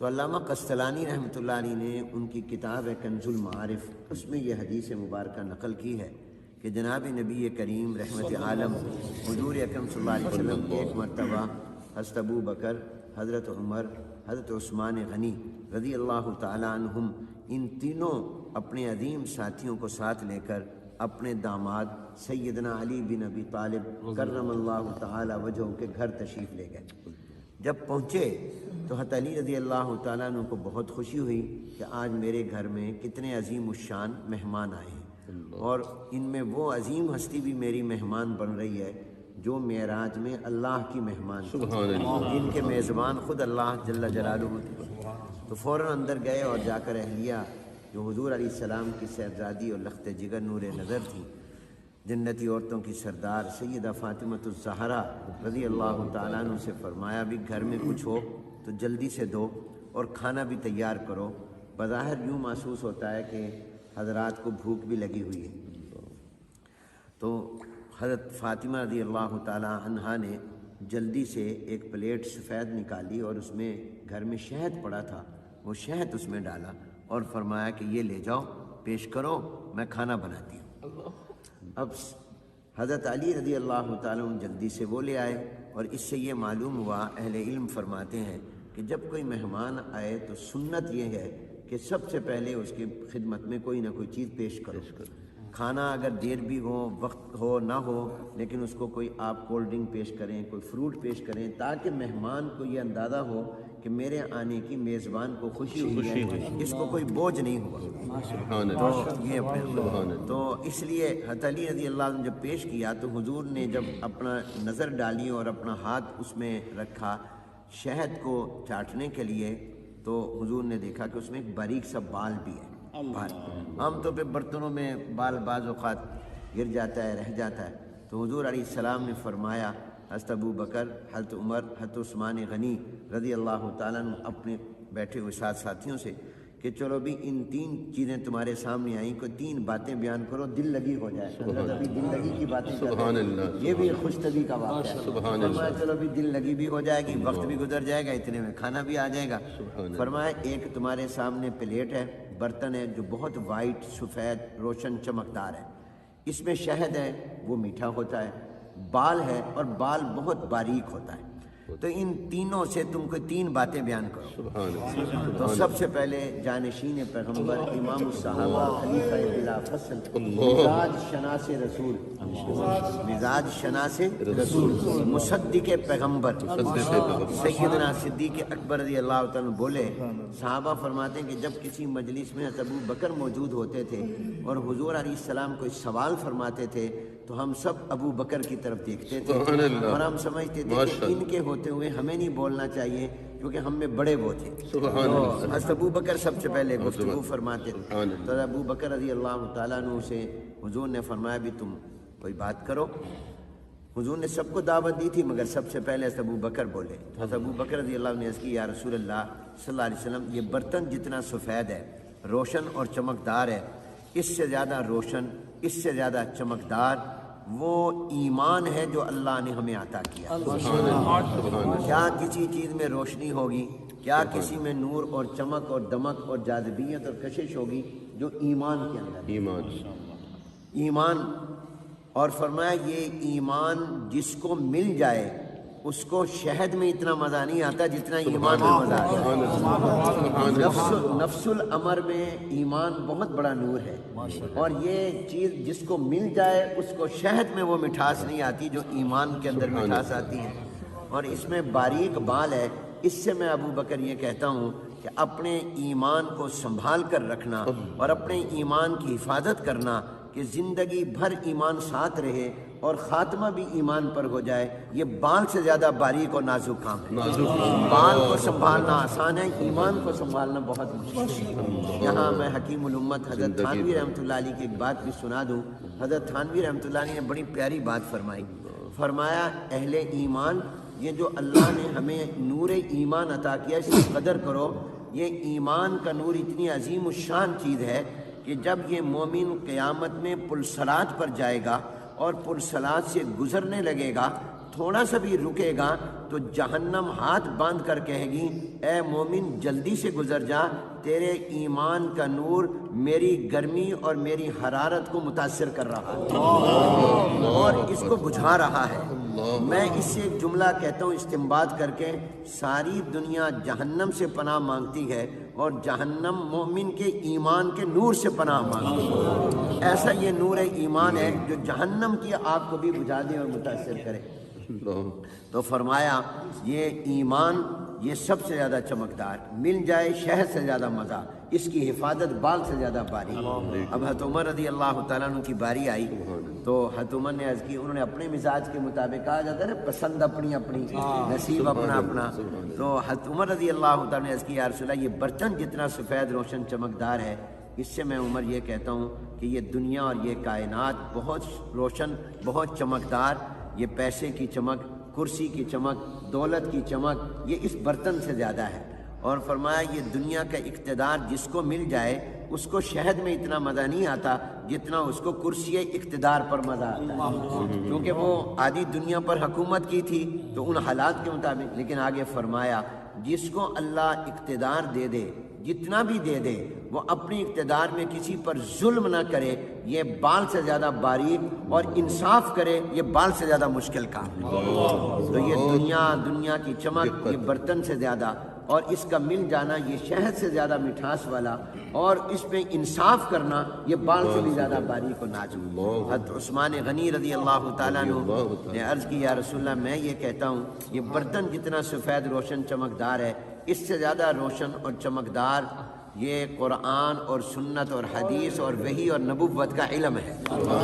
تو علامہ قسطلانی رحمۃ اللہ علیہ نے ان کی کتاب ہے کنز المعارف، اس میں یہ حدیث مبارکہ نقل کی ہے کہ جناب نبی کریم رحمت عالم حضور اکرم صلی اللہ علیہ وسلم ایک مرتبہ حضرت ابو بکر، حضرت عمر، حضرت عثمان غنی رضی اللہ تعالیٰ عنہم، ان تینوں اپنے عظیم ساتھیوں کو ساتھ لے کر اپنے داماد سیدنا علی بن ابی طالب کرم اللہ تعالی وجہہ کے گھر تشریف لے گئے۔ جب پہنچے تو حضرت علی رضی اللہ تعالیٰ عنہ کو بہت خوشی ہوئی کہ آج میرے گھر میں کتنے عظیم الشان مہمان آئے ہیں، اور ان میں وہ عظیم ہستی بھی میری مہمان بن رہی ہے جو معراج میں اللہ کی مہمان تھی، جن کے میزبان خود اللہ جل جلالہ تھے۔ تو فوراً اندر گئے اور جا کر اہلیہ جو حضور علیہ السلام کی صاحبزادی اور لخت جگر نور نظر تھی، جنتی عورتوں کی سردار سیدہ فاطمہ الزہرا رضی اللہ تعالیٰ عنہ سے فرمایا بھی گھر میں کچھ ہو تو جلدی سے دو اور کھانا بھی تیار کرو، بظاہر یوں محسوس ہوتا ہے کہ حضرات کو بھوک بھی لگی ہوئی ہے۔ تو حضرت فاطمہ رضی اللہ تعالیٰ عنہا نے جلدی سے ایک پلیٹ سفید نکالی اور اس میں گھر میں شہد پڑا تھا، وہ شہد اس میں ڈالا اور فرمایا کہ یہ لے جاؤ، پیش کرو، میں کھانا بناتی ہوں۔ اب حضرت علی رضی اللہ تعالیٰ عنہ جلدی سے وہ لے آئے، اور اس سے یہ معلوم ہوا، اہل علم فرماتے ہیں کہ جب کوئی مہمان آئے تو سنت یہ ہے کہ سب سے پہلے اس کی خدمت میں کوئی نہ کوئی چیز پیش کرو۔ کھانا اگر دیر بھی ہو، وقت ہو نہ ہو، لیکن اس کو کوئی آپ کولڈ ڈرنک پیش کریں، کوئی فروٹ پیش کریں، تاکہ مہمان کو یہ اندازہ ہو کہ میرے آنے کی میزبان کو خوشی ہوئی ہے، اس کو کوئی بوجھ نہیں ہوا۔ تو اس لیے حضرت علی رضی اللہ عنہ جب پیش کیا تو حضور نے جب اپنا نظر ڈالی اور اپنا ہاتھ اس میں رکھا شہد کو چاٹنے کے لیے، تو حضور نے دیکھا کہ اس میں ایک باریک سا بال بھی ہے۔ عام طور پہ برتنوں میں بال بعض اوقات گر جاتا ہے، رہ جاتا ہے، تو حضور علیہ السلام نے فرمایا حضرت ابو بکر، حضرت عمر، حضرت عثمان غنی رضی اللہ تعالیٰ عنہ اپنے بیٹھے ہوئے ساتھیوں سے کہ چلو بھی ان تین چیزیں تمہارے سامنے آئیں، کوئی تین باتیں بیان کرو، دل لگی ہو جائے۔ حضرت ابھی دل لگی کی باتیں کرتے ہیں، یہ بھی خوش طبی کا واقعہ ہے۔ فرمایا چلو بھی دل لگی بھی ہو جائے گی، وقت بھی گزر جائے گا، اتنے میں کھانا بھی آ جائے گا۔ فرمایا ایک تمہارے سامنے پلیٹ ہے، برتن ہے جو بہت وائٹ، سفید، روشن، چمکدار ہے، اس میں شہد ہے، وہ میٹھا ہوتا ہے، بال ہے اور بال بہت باریک ہوتا ہے، تو ان تینوں سے تم کو تین باتیں بیان کرو۔ تو سب سے پہلے جانشین پیغمبر، امام الصحابہ، خلیفہ بلا فصل، مزاج شناس رسول، مزاج شناس رسول، مصدق پیغمبر سیدنا صدیق اکبر رضی اللہ تعالیٰ بولے، صحابہ فرماتے ہیں کہ جب کسی مجلس میں ابو بکر موجود ہوتے تھے اور حضور علیہ السلام کوئی سوال فرماتے تھے تو ہم سب ابو بکر کی طرف دیکھتے تھے اور ہم سمجھتے تھے کہ ان کے ہوتے ہوئے ہمیں نہیں بولنا چاہیے کیونکہ ہم میں بڑے وہ تھے۔ حضرت ابو بکر سب سے پہلے گفتگو فرماتے تھے، تو ابو بکر رضی اللہ تعالیٰ عنہ سے حضور نے فرمایا بھی تم کوئی بات کرو۔ حضور نے سب کو دعوت دی تھی مگر سب سے پہلے حضرت ابو بکر بولے۔ حضرت ابو بکر رضی اللہ عنہ نے عرض کی، یا رسول اللہ صلی اللہ علیہ وسلم، یہ برتن جتنا سفید ہے، روشن اور چمکدار ہے، اس سے زیادہ روشن، اس سے زیادہ چمکدار وہ ایمان ہے جو اللہ نے ہمیں عطا کیا۔ کیا کسی چیز میں روشنی ہوگی، کیا کسی میں نور اور چمک اور دمک اور جاذبیت اور کشش ہوگی جو ایمان کے اندر ایمان۔ اور فرمایا یہ ایمان جس کو مل جائے اس کو شہد میں اتنا مزہ نہیں آتا جتنا ایمان میں مزہ آتا ہے۔ نفس الامر میں ایمان بہت بڑا نور ہے، اور یہ چیز جس کو مل جائے اس کو شہد میں وہ مٹھاس نہیں آتی جو ایمان کے اندر مٹھاس آتی ہے۔ اور اس میں باریک بال ہے، اس سے میں ابو بکر یہ کہتا ہوں کہ اپنے ایمان کو سنبھال کر رکھنا اور اپنے ایمان کی حفاظت کرنا کہ زندگی بھر ایمان ساتھ رہے اور خاتمہ بھی ایمان پر ہو جائے، یہ بال سے زیادہ باریک اور نازک کام ہے۔ بال کو سنبھالنا آسان ہے، ایمان کو سنبھالنا بہت مشکل ہے۔ یہاں میں حکیم الامت حضرت تھانوی رحمۃ اللہ علیہ کی ایک بات بھی سنا دوں۔ حضرت تھانوی رحمۃ اللہ علیہ نے بڑی پیاری بات فرمائی، فرمایا اہل ایمان، یہ جو اللہ نے ہمیں نور ایمان عطا کیا اس کی قدر کرو۔ یہ ایمان کا نور اتنی عظیم الشان چیز ہے کہ جب یہ مومن قیامت میں پلصلات پر جائے گا اور پلصلات سے گزرنے لگے گا، تھوڑا سا بھی رکے گا تو جہنم ہاتھ باندھ کر کہے گی اے مومن جلدی سے گزر جا، تیرے ایمان کا نور میری گرمی اور میری حرارت کو متاثر کر رہا ہے اور اس کو بجھا رہا ہے۔ میں اس سے ایک جملہ کہتا ہوں استنباط کر کے، ساری دنیا جہنم سے پناہ مانگتی ہے اور جہنم مومن کے ایمان کے نور سے پناہ مانگتی ہے۔ ایسا یہ نور ایمان ہے جو جہنم کی آگ کو بھی بجھا دے اور متاثر کرے۔ تو فرمایا یہ ایمان یہ سب سے زیادہ چمکدار، مل جائے شہد سے زیادہ مزہ، اس کی حفاظت بال سے زیادہ باریک۔ اب حضرت عمر رضی اللہ تعالیٰ عنہ کی باری آئی تو حضرت عمر نے عرض کی، انہوں نے اپنے مزاج کے مطابق، کہا جاتا ہے نا پسند اپنی اپنی، نصیب اپنا اپنا، تو حضرت عمر رضی اللہ تعالیٰ نے عرض کی یا رسول اللہ یہ برتن جتنا سفید روشن چمکدار ہے، اس سے میں عمر یہ کہتا ہوں کہ یہ دنیا اور یہ کائنات بہت روشن بہت چمکدار، یہ پیسے کی چمک، کرسی کی چمک، دولت کی چمک یہ اس برتن سے زیادہ ہے۔ اور فرمایا یہ دنیا کا اقتدار جس کو مل جائے اس کو شہد میں اتنا مزہ نہیں آتا جتنا اس کو کرسی اقتدار پر مزہ آتا ہے، کیونکہ وہ آدھی دنیا پر حکومت کی تھی تو ان حالات کے مطابق۔ لیکن آگے فرمایا جس کو اللہ اقتدار دے دے، جتنا بھی دے دے، وہ اپنی اقتدار میں کسی پر ظلم نہ کرے، یہ بال سے زیادہ باریک، اور انصاف کرے یہ بال سے زیادہ مشکل کام ہے۔ تو یہ دنیا کی چمک یہ برتن سے زیادہ، اور اس کا مل جانا یہ شہد سے زیادہ مٹھاس والا، اور اس میں انصاف کرنا یہ بال سے بھی زیادہ باریک و نازک۔ حضرت عثمان غنی رضی اللہ تعالیٰ عنہ نے عرض کی یا رسول اللہ میں یہ کہتا ہوں یہ برتن جتنا سفید روشن چمکدار ہے، اس سے زیادہ روشن اور چمکدار یہ قرآن اور سنت اور حدیث اور وحی اور نبوت کا علم ہے۔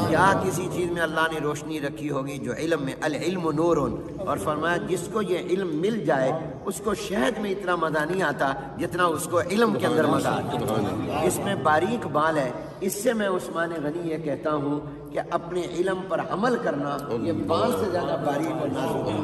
کیا کسی چیز میں اللہ نے روشنی رکھی ہوگی جو علم میں، العلم نور، اور فرمایا جس کو یہ علم مل جائے اس کو شہد میں اتنا مزہ نہیں آتا جتنا اس کو علم کے اندر مزہ آتا۔ اس میں باریک بال ہے، اس سے میں عثمان غنی یہ کہتا ہوں کہ اپنے علم پر عمل کرنا یہ بال سے زیادہ باریک اور نازک ہے۔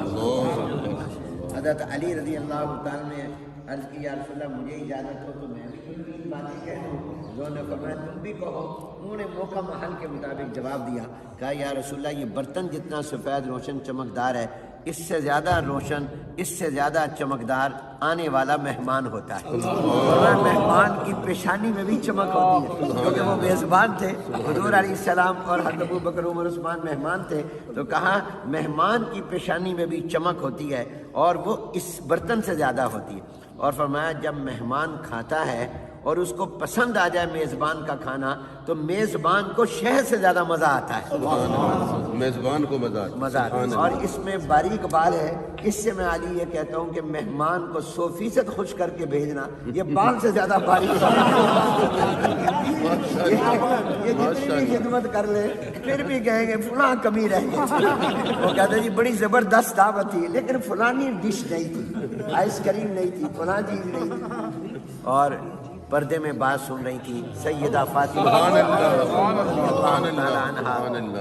حضرت علی رضی اللہ تعالیٰ نے عرض کی یا رسول اللہ مجھے اجازت ہو تو میں بھی تین باتیں کہہ دوں؟ انہوں نے فرمایا تم بھی کہو۔ انہوں نے موقع محل کے مطابق جواب دیا، کہا یا رسول اللہ یہ برتن جتنا سفید روشن چمکدار ہے، اس سے زیادہ روشن، اس سے زیادہ چمکدار آنے والا مہمان ہوتا ہے۔ اور مہمان کی پیشانی میں بھی چمک ہوتی ہے، کیونکہ وہ میزبان تھے، حضور علیہ السلام اور حضرت ابو بکر عمر عثمان مہمان تھے، تو کہا مہمان کی پیشانی میں بھی چمک ہوتی ہے اور وہ اس برتن سے زیادہ ہوتی ہے۔ اور فرمایا جب مہمان کھاتا ہے اور اس کو پسند آ جائے میزبان کا کھانا تو میزبان کو شہد سے زیادہ مزہ آتا ہے، میزبان کو مزہ آتا ہے۔ اور اس میں باریک بال ہے، اس سے میں علی یہ کہتا ہوں کہ مہمان کو 100% خوش کر کے بھیجنا یہ بال سے زیادہ باریک یہ جتنی بھی خدمت کر لے پھر بھی کہیں گے فلاں کمی رہ گئی، وہ کہتے جی بڑی زبردست دعوت تھی لیکن فلانی ڈش نہیں تھی، آئس کریم نہیں تھی، فلاں چیز نہیں تھی۔ اور پردے میں بات سن رہی تھی سیدہ فاطمہ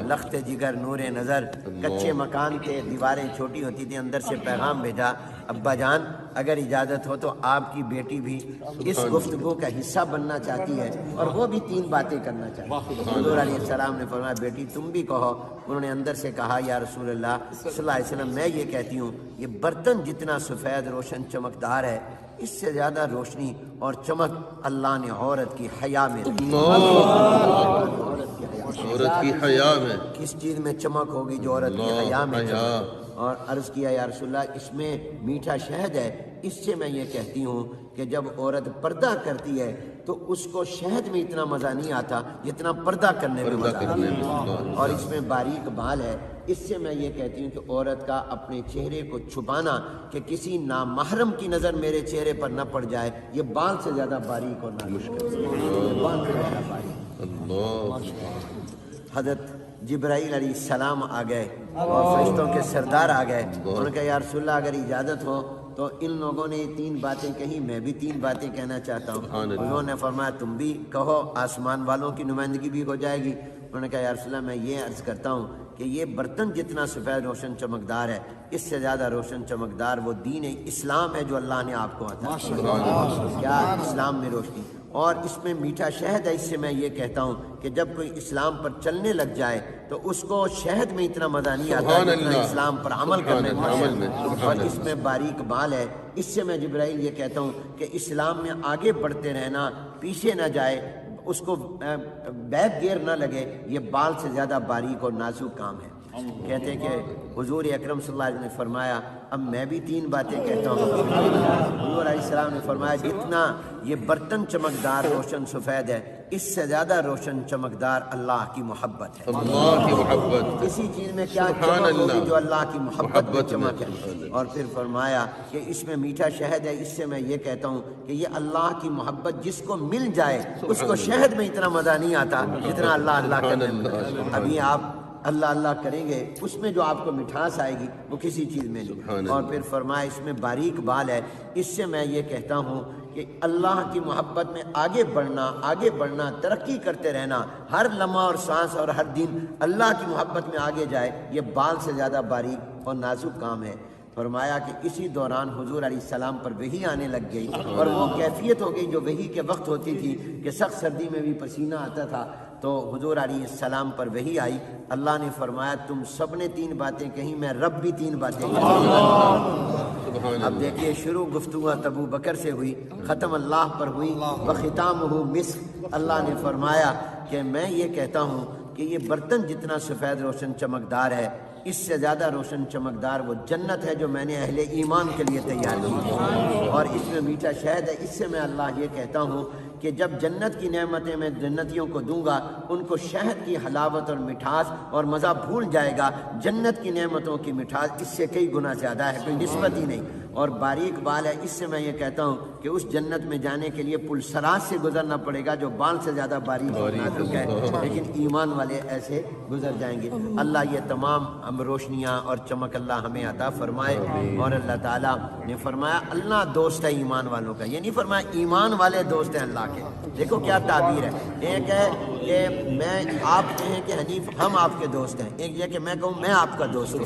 لخت جگر نور نظر، کچے مکان کے دیواریں چھوٹی ہوتی تھی، اندر سے پیغام بھیجا ابا جان اگر اجازت ہو تو آپ کی بیٹی بھی اس گفتگو کا حصہ بننا چاہتی ہے اور وہ بھی 3 باتیں کرنا چاہتی ہے۔ حضور علیہ السلام نے فرمایا بیٹی تم بھی کہو۔ انہوں نے اندر سے کہا یا رسول اللہ صلی اللہ علیہ وسلم میں یہ کہتی ہوں یہ برتن جتنا سفید روشن چمکدار ہے اس سے زیادہ روشنی اور چمک اللہ نے عورت کی حیا میں رکھی۔ عورت کی حیا میں کس چیز میں چمک ہوگی جو عورت کی حیا میں چمک۔ اور عرض کیا یا رسول اللہ اس میں میٹھا شہد ہے، اس سے میں یہ کہتی ہوں کہ جب عورت پردہ کرتی ہے تو اس کو شہد میں اتنا مزہ نہیں آتا جتنا پردہ کرنے میں مزہ آتا ہے۔ اور اس میں باریک بال ہے، اس سے میں یہ کہتی ہوں کہ عورت کا اپنے چہرے کو چھپانا کہ کسی نامحرم کی نظر میرے چہرے پر نہ پڑ جائے یہ بال سے زیادہ باریک اور حضرت جبرائیل علیہ السلام آ گئے اور فرشتوں کے سردار آ گئے، انہوں نے کہا یا رسول اللہ اگر اجازت ہو تو ان لوگوں نے 3 باتیں کہی، میں بھی 3 باتیں کہنا چاہتا ہوں۔ انہوں نے فرمایا تم بھی کہو، آسمان والوں کی نمائندگی بھی ہو جائے گی۔ انہوں نے کہا یا رسول اللہ میں یہ عرض کرتا ہوں کہ یہ برتن جتنا سفید روشن چمکدار ہے اس سے زیادہ روشن چمکدار وہ دین اسلام ہے جو اللہ نے آپ کو عطا کیا۔ کیا اسلام میں روشنی، اور اس میں میٹھا شہد ہے، اس سے میں یہ کہتا ہوں کہ جب کوئی اسلام پر چلنے لگ جائے تو اس کو شہد میں اتنا مزہ نہیں آتا سبحان جتنا اللہ، اسلام پر عمل کرنے میں عمل میں، آتا ہے۔ سبحان اور اللہ۔ اس میں باریک بال ہے۔ اس سے میں جبرائیل یہ کہتا ہوں کہ اسلام میں آگے بڑھتے رہنا، پیچھے نہ جائے، اس کو بیک گیئر نہ لگے، یہ بال سے زیادہ باریک اور نازک کام ہے۔ کہتے ہیں کہ حضور اکرم صلی اللہ علیہ وسلم نے فرمایا، اب میں بھی 3 باتیں کہتا ہوں۔ حضور علیہ السلام نے فرمایا جتنا یہ برتن چمکدار روشن سفید ہے، اس سے زیادہ روشن چمکدار اللہ کی محبت ہے۔ اللہ کی محبت، کسی چیز میں کیا سبحان چمک ہوگی اللہ، جو اللہ کی محبت میں محبت چمک ہے۔ میں۔ اور پھر فرمایا کہ اس میں میٹھا شہد ہے۔ اس سے میں یہ کہتا ہوں کہ یہ اللہ کی محبت جس کو مل جائے اس کو شہد میں اتنا مزہ نہیں آتا جتنا اللہ اللہ کرنے میں۔ ابھی آپ اللہ اللہ کریں گے، اس میں جو آپ کو مٹھاس آئے گی وہ کسی چیز میں نہیں۔ اور پھر فرمایا اس میں باریک بال ہے۔ اس سے میں یہ کہتا ہوں کہ اللہ کی محبت میں آگے بڑھنا، ترقی کرتے رہنا، ہر لمحہ اور سانس اور ہر دن اللہ کی محبت میں آگے جائے، یہ بال سے زیادہ باریک اور نازک کام ہے۔ فرمایا کہ اسی دوران حضور علیہ السلام پر وحی آنے لگ گئی، اور وہ کیفیت ہو گئی جو وحی کے وقت ہوتی تھی کہ سخت سردی میں بھی پسینہ آتا تھا۔ تو حضور علیہ السلام پر وحی آئی، اللہ نے فرمایا تم سب نے 3 باتیں کہیں، میں رب بھی 3 باتیں کہیں۔ اب دیکھیے شروع گفتگو ابو بکر سے ہوئی، ختم اللہ پر ہوئی، وختامہ مسک۔ اللہ نے فرمایا کہ میں یہ کہتا ہوں کہ یہ برتن جتنا سفید روشن چمکدار ہے، اس سے زیادہ روشن چمکدار وہ جنت ہے جو میں نے اہل ایمان کے لیے تیار کی ہے، اور اس میں میٹھا شہد ہے۔ اس سے میں اللہ یہ کہتا ہوں کہ جب جنت کی نعمتیں میں جنتیوں کو دوں گا، ان کو شہد کی حلاوت اور مٹھاس اور مزہ بھول جائے گا۔ جنت کی نعمتوں کی مٹھاس اس سے کئی گنا زیادہ ہے، کوئی نسبت ہی نہیں۔ اور باریک بال ہے، اس سے میں یہ کہتا ہوں کہ اس جنت میں جانے کے لیے پل صراط سے گزرنا پڑے گا جو بال سے زیادہ باریک اور نازک ہے، لیکن ایمان والے ایسے گزر جائیں گے۔ اللہ یہ تمام ہم روشنیاں اور چمک اللہ ہمیں عطا فرمائے۔ اور اللہ تعالیٰ نے فرمایا اللہ دوست ہے ایمان والوں کا، یہ نہیں فرمایا ایمان والے دوست ہیں اللہ کے۔ دیکھو کیا تعبیر ہے، ایک ہے کہ میں آپ کہیں کہ حنیف ہم آپ کے دوست ہیں، ایک یہ کہ میں کہوں میں آپ کا دوست ہوں۔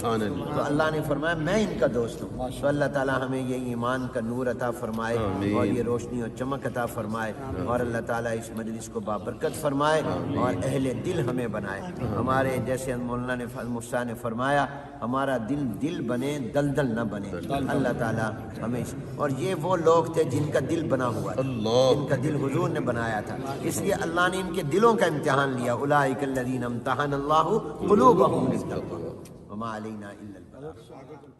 تو اللہ نے فرمایا میں ان کا دوست ہوں۔ تو اللہ تعالیٰ ہمیں یہ ایمان کا نور عطا فرمائے اور یہ روشنی اور چمک عطا فرمائے، اور اللہ تعالیٰ اس مجلس کو بابرکت فرمائے اور اہل دل ہمیں بنائے۔ ہمارے جیسے مولانا مفسر نے فرمایا ہمارا دل بنے، دلدل نہ بنے۔ اللہ تعالیٰ ہمیں، اور یہ وہ لوگ تھے جن کا دل بنا ہوا تھا، جن کا دل حضور نے بنایا تھا، اس لیے اللہ نے ان کے دلوں کا امتحان لیا۔ اولئک الذین امتحن اللہ قلوبہم للتقوی وما علینا الا البلاغ۔